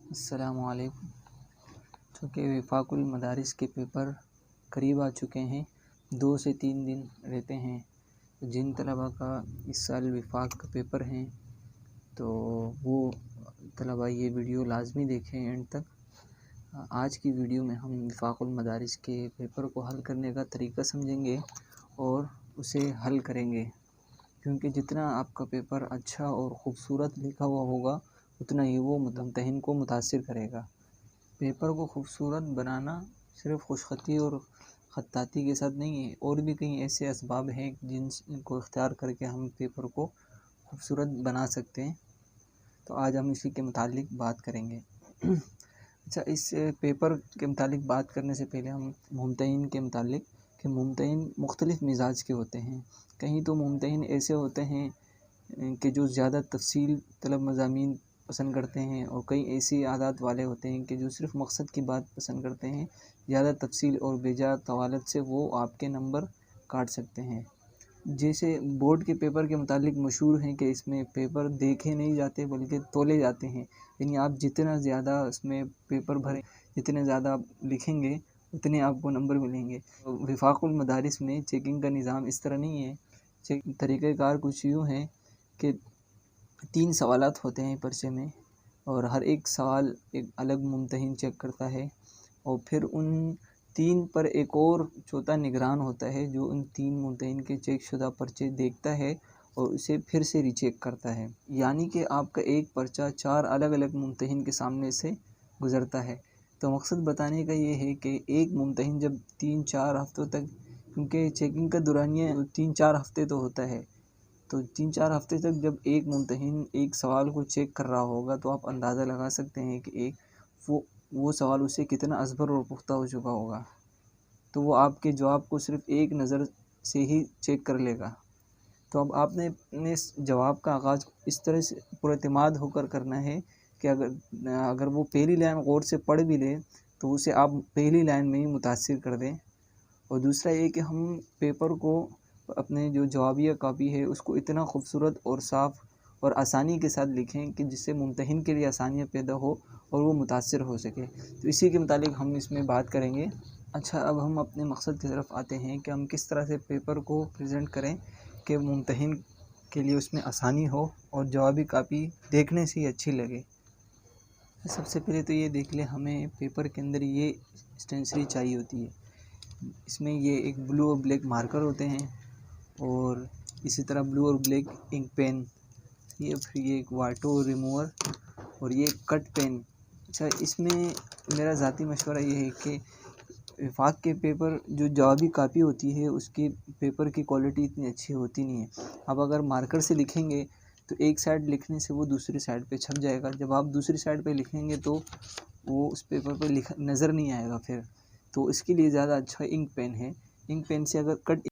السلام علیکم۔ چونکہ وفاق المدارس کے پیپر قریب آ چکے ہیں، 2 سے 3 دن رہتے ہیں۔ جن طلباء کا اس سال وفاق کا پیپر ہیں تو وہ طلباء یہ ویڈیو لازمی دیکھیں اینڈ تک۔ آج کی ویڈیو میں ہم وفاق المدارس کے پیپر کو حل کرنے کا طریقہ سمجھیں گے اور اسے حل کریں گے، کیونکہ جتنا آپ کا پیپر اچھا اور خوبصورت لکھا ہوا ہوگا اتنا ہی وہ ممتحن کو متاثر کرے گا۔ پیپر کو خوبصورت بنانا صرف خوش خطی اور خطاطی کے ساتھ نہیں ہے، اور بھی کئی ایسے اسباب ہیں جن کو اختیار کر کے ہم پیپر کو خوبصورت بنا سکتے ہیں۔ تو آج ہم اسی کے متعلق بات کریں گے۔ اچھا، اس پیپر کے متعلق بات کرنے سے پہلے ہم ممتحن کے متعلق کہ ممتحن مختلف مزاج کے ہوتے ہیں۔ کہیں تو ممتحن ایسے ہوتے ہیں کہ جو زیادہ تفصیل طلب مضامین پسند کرتے ہیں، اور کئی ایسی عادات والے ہوتے ہیں کہ جو صرف مقصد کی بات پسند کرتے ہیں۔ زیادہ تفصیل اور بیجا طوالت سے وہ آپ کے نمبر کاٹ سکتے ہیں۔ جیسے بورڈ کے پیپر کے متعلق مشہور ہیں کہ اس میں پیپر دیکھے نہیں جاتے بلکہ تولے جاتے ہیں، یعنی آپ جتنا زیادہ اس میں پیپر بھریں، جتنے زیادہ آپ لکھیں گے اتنے آپ کو نمبر ملیں گے۔ وفاق المدارس میں چیکنگ کا نظام اس طرح نہیں ہے۔ طریقہ کار کچھ یوں ہے کہ 3 سوالات ہوتے ہیں پرچے میں، اور ہر ایک سوال ایک الگ ممتحن چیک کرتا ہے، اور پھر ان 3 پر ایک اور چوتھا نگران ہوتا ہے جو ان 3 ممتحن کے چیک شدہ پرچے دیکھتا ہے اور اسے پھر سے ری چیک کرتا ہے۔ یعنی کہ آپ کا ایک پرچہ 4 الگ الگ ممتحن کے سامنے سے گزرتا ہے۔ تو مقصد بتانے کا یہ ہے کہ ایک ممتحن جب 3-4 ہفتوں تک، کیونکہ چیکنگ کا دورانیہ 3-4 ہفتے تو ہوتا ہے، تو 3-4 ہفتے تک جب ایک ممتحن ایک سوال کو چیک کر رہا ہوگا تو آپ اندازہ لگا سکتے ہیں کہ وہ سوال اسے کتنا ازبر اور پختہ ہو چکا ہوگا۔ تو وہ آپ کے جواب کو صرف ایک نظر سے ہی چیک کر لے گا۔ تو اب آپ نے اپنے جواب کا آغاز اس طرح سے پر اعتماد ہو کر کرنا ہے کہ اگر وہ پہلی لائن غور سے پڑھ بھی لے تو اسے آپ پہلی لائن میں ہی متاثر کر دیں۔ اور دوسرا یہ کہ ہم پیپر کو، اپنے جو جوابیہ کاپی ہے اس کو اتنا خوبصورت اور صاف اور آسانی کے ساتھ لکھیں کہ جس سے ممتحن کے لیے آسانیاں پیدا ہو اور وہ متاثر ہو سکے۔ تو اسی کے متعلق ہم اس میں بات کریں گے۔ اچھا، اب ہم اپنے مقصد کی طرف آتے ہیں کہ ہم کس طرح سے پیپر کو پریزنٹ کریں کہ ممتحن کے لیے اس میں آسانی ہو اور جوابی کاپی دیکھنے سے ہی اچھی لگے۔ سب سے پہلے تو یہ دیکھ لیں، ہمیں پیپر کے اندر یہ اسٹینسری چاہیے ہوتی ہے۔ اس میں یہ ایک بلو اور بلیک مارکر ہوتے ہیں، اور اسی طرح بلو اور بلیک انک پین، پھر یہ ایک واٹر ریموور، اور یہ کٹ پین۔ اچھا، اس میں میرا ذاتی مشورہ یہ ہے کہ وفاق کے پیپر جو جوابی کاپی ہوتی ہے اس کی پیپر کی کوالٹی اتنی اچھی ہوتی نہیں ہے۔ اب اگر مارکر سے لکھیں گے تو ایک سائڈ لکھنے سے وہ دوسری سائڈ پہ چھپ جائے گا، جب آپ دوسری سائڈ پہ لکھیں گے تو وہ اس پیپر پہ نظر نہیں آئے گا پھر۔ تو اس کے لیے زیادہ اچھا انک پین ہے۔ انک پین سے اگر کٹ